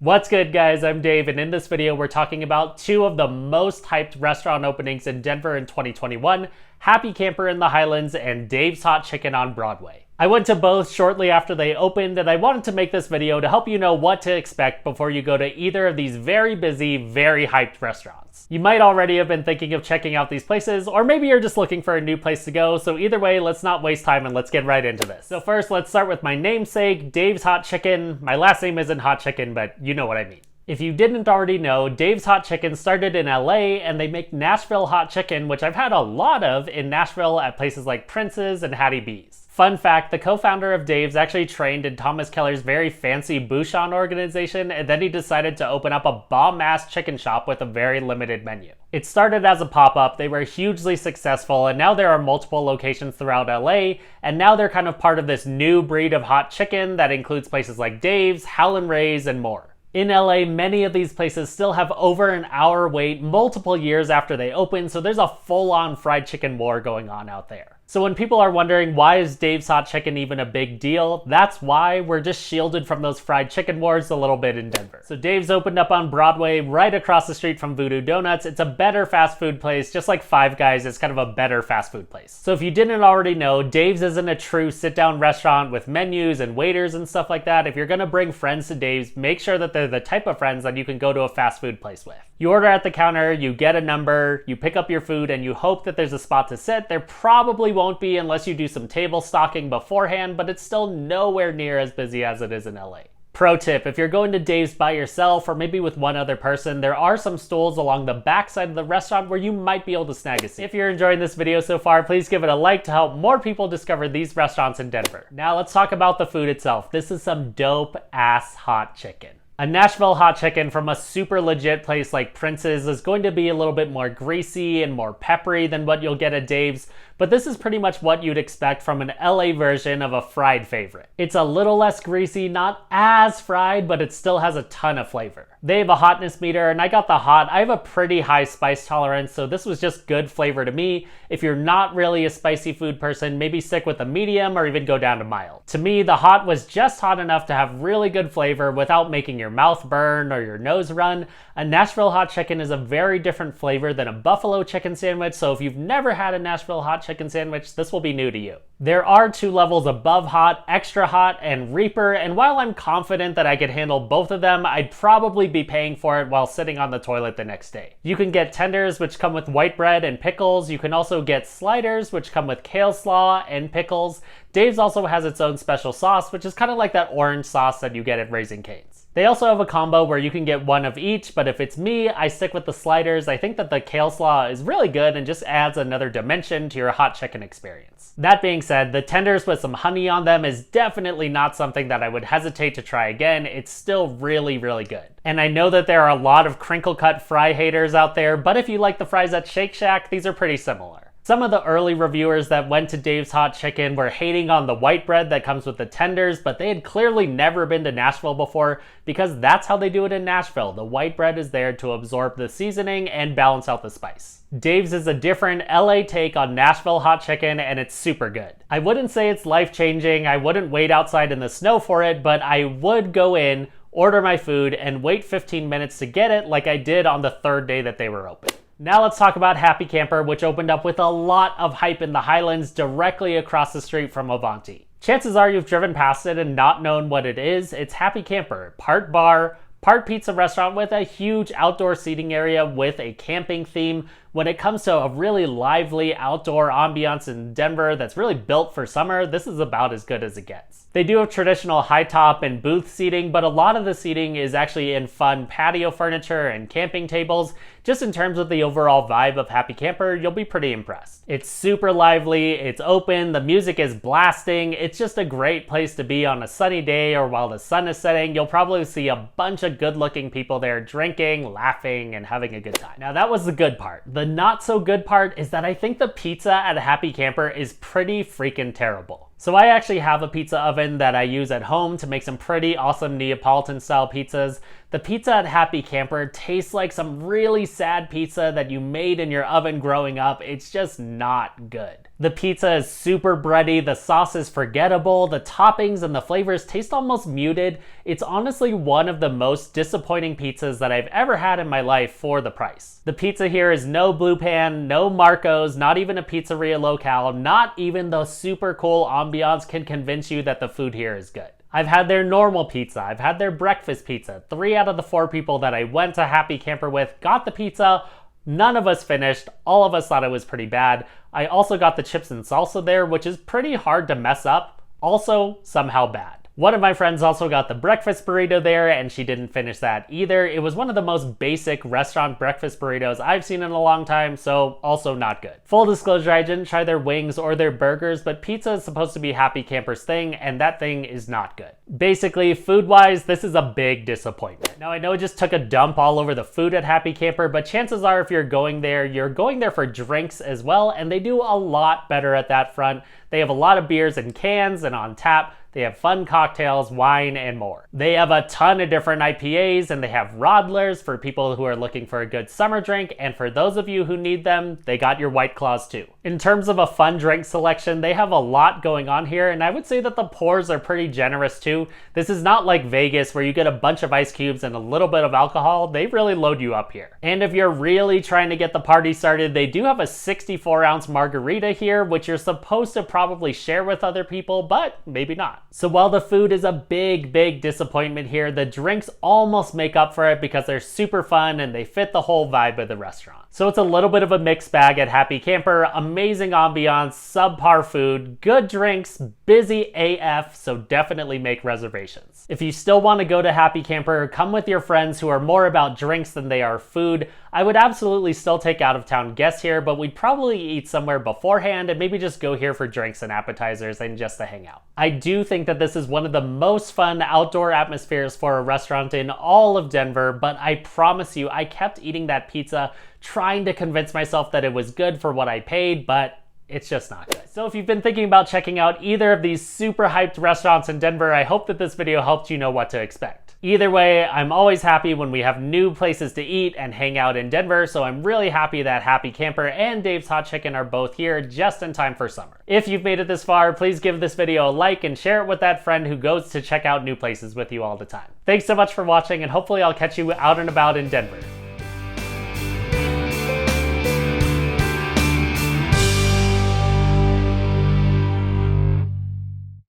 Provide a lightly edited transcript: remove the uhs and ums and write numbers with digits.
What's good, guys? I'm Dave, and in this video we're talking about two of the most hyped restaurant openings in Denver in 2021, Happy Camper in the Highlands and Dave's Hot Chicken on Broadway. I went to both shortly after they opened, and I wanted to make this video to help you know what to expect before you go to either of these very busy, very hyped restaurants. You might already have been thinking of checking out these places, or maybe you're just looking for a new place to go, so either way, let's not waste time and let's get right into this. So first, let's start with my namesake, Dave's Hot Chicken. My last name isn't Hot Chicken, but you know what I mean. If you didn't already know, Dave's Hot Chicken started in LA, and they make Nashville hot chicken, which I've had a lot of in Nashville at places like Prince's and Hattie B's. Fun fact, the co-founder of Dave's actually trained in Thomas Keller's very fancy Bouchon organization, and then he decided to open up a bomb-ass chicken shop with a very limited menu. It started as a pop-up, they were hugely successful, and now there are multiple locations throughout LA, and now they're kind of part of this new breed of hot chicken that includes places like Dave's, Highlands, and more. In LA, many of these places still have over an hour wait multiple years after they open, so there's a full-on fried chicken war going on out there. So when people are wondering why is Dave's Hot Chicken even a big deal, that's why we're just shielded from those fried chicken wars a little bit in Denver. So Dave's opened up on Broadway right across the street from VooDoo Donuts. It's a better fast food place, just like Five Guys is kind of a better fast food place. So if you didn't already know, Dave's isn't a true sit-down restaurant with menus and waiters and stuff like that. If you're gonna bring friends to Dave's, make sure that they're the type of friends that you can go to a fast food place with. You order at the counter, you get a number, you pick up your food, and you hope that there's a spot to sit. There probably won't be unless you do some table stocking beforehand, but it's still nowhere near as busy as it is in LA. Pro tip, if you're going to Dave's by yourself or maybe with one other person, there are some stools along the back side of the restaurant where you might be able to snag a seat. If you're enjoying this video so far, please give it a like to help more people discover these restaurants in Denver. Now let's talk about the food itself. This is some dope ass hot chicken. A Nashville hot chicken from a super legit place like Prince's is going to be a little bit more greasy and more peppery than what you'll get at Dave's, but this is pretty much what you'd expect from an LA version of a fried favorite. It's a little less greasy, not as fried, but it still has a ton of flavor. They have a hotness meter, and I got the hot. I have a pretty high spice tolerance, so this was just good flavor to me. If you're not really a spicy food person, maybe stick with a medium or even go down to mild. To me, the hot was just hot enough to have really good flavor without making your mouth burn or your nose run. A Nashville hot chicken is a very different flavor than a buffalo chicken sandwich, so if you've never had a Nashville hot chicken sandwich, this will be new to you. There are two levels above hot, extra hot, and Reaper, and while I'm confident that I could handle both of them, I'd probably be paying for it while sitting on the toilet the next day. You can get tenders, which come with white bread and pickles. You can also get sliders, which come with kale slaw and pickles. Dave's also has its own special sauce, which is kind of like that orange sauce that you get at Raising Cane's. They also have a combo where you can get one of each, but if it's me, I stick with the sliders. I think that the kale slaw is really good and just adds another dimension to your hot chicken experience. That being said, the tenders with some honey on them is definitely not something that I would hesitate to try again. It's still really, really good. And I know that there are a lot of crinkle cut fry haters out there, but if you like the fries at Shake Shack, these are pretty similar. Some of the early reviewers that went to Dave's Hot Chicken were hating on the white bread that comes with the tenders, but they had clearly never been to Nashville before because that's how they do it in Nashville. The white bread is there to absorb the seasoning and balance out the spice. Dave's is a different LA take on Nashville hot chicken, and it's super good. I wouldn't say it's life-changing, I wouldn't wait outside in the snow for it, but I would go in, order my food, and wait 15 minutes to get it like I did on the third day that they were open. Now let's talk about Happy Camper, which opened up with a lot of hype in the Highlands directly across the street from Avanti. Chances are you've driven past it and not known what it is. It's Happy Camper, part bar, part pizza restaurant with a huge outdoor seating area with a camping theme. When it comes to a really lively outdoor ambiance in Denver that's really built for summer, this is about as good as it gets. They do have traditional high top and booth seating, but a lot of the seating is actually in fun patio furniture and camping tables. Just in terms of the overall vibe of Happy Camper, you'll be pretty impressed. It's super lively, it's open, the music is blasting, it's just a great place to be on a sunny day or while the sun is setting. You'll probably see a bunch of good-looking people there drinking, laughing, and having a good time. Now that was the good part. The not so good part is that I think the pizza at Happy Camper is pretty freaking terrible. So I actually have a pizza oven that I use at home to make some pretty awesome Neapolitan style pizzas. The pizza at Happy Camper tastes like some really sad pizza that you made in your oven growing up. It's just not good. The pizza is super bready, the sauce is forgettable, the toppings and the flavors taste almost muted. It's honestly one of the most disappointing pizzas that I've ever had in my life for the price. The pizza here is no Blue Pan, no Marco's, not even a pizzeria locale, not even the super cool ambiance can convince you that the food here is good. I've had their normal pizza, I've had their breakfast pizza. 3 out of the 4 people that I went to Happy Camper with got the pizza. None of us finished, all of us thought it was pretty bad. I also got the chips and salsa there, which is pretty hard to mess up, also somehow bad. One of my friends also got the breakfast burrito there, and she didn't finish that either. It was one of the most basic restaurant breakfast burritos I've seen in a long time, so also not good. Full disclosure, I didn't try their wings or their burgers, but pizza is supposed to be Happy Camper's thing, and that thing is not good. Basically, food-wise, this is a big disappointment. Now, I know I just took a dump all over the food at Happy Camper, but chances are if you're going there for drinks as well, and they do a lot better at that front. They have a lot of beers in cans and on tap. They have fun cocktails, wine, and more. They have a ton of different IPAs, and they have Rodlers for people who are looking for a good summer drink, and for those of you who need them, they got your White Claws too. In terms of a fun drink selection, they have a lot going on here, and I would say that the pours are pretty generous too. This is not like Vegas where you get a bunch of ice cubes and a little bit of alcohol. They really load you up here. And if you're really trying to get the party started, they do have a 64-ounce margarita here, which you're supposed to probably share with other people, but maybe not. So while the food is a big disappointment here, the drinks almost make up for it because they're super fun and they fit the whole vibe of the restaurant. So it's a little bit of a mixed bag at Happy Camper. Amazing ambiance, subpar food, good drinks, busy AF, so definitely make reservations. If you still want to go to Happy Camper, come with your friends who are more about drinks than they are food. I would absolutely still take out-of-town guests here, but we'd probably eat somewhere beforehand and maybe just go here for drinks and appetizers and just to hang out. I do think that this is one of the most fun outdoor atmospheres for a restaurant in all of Denver, but I promise you, I kept eating that pizza, trying to convince myself that it was good for what I paid, but it's just not good. So if you've been thinking about checking out either of these super hyped restaurants in Denver, I hope that this video helped you know what to expect. Either way, I'm always happy when we have new places to eat and hang out in Denver, so I'm really happy that Happy Camper and Dave's Hot Chicken are both here just in time for summer. If you've made it this far, please give this video a like and share it with that friend who goes to check out new places with you all the time. Thanks so much for watching, and hopefully I'll catch you out and about in Denver.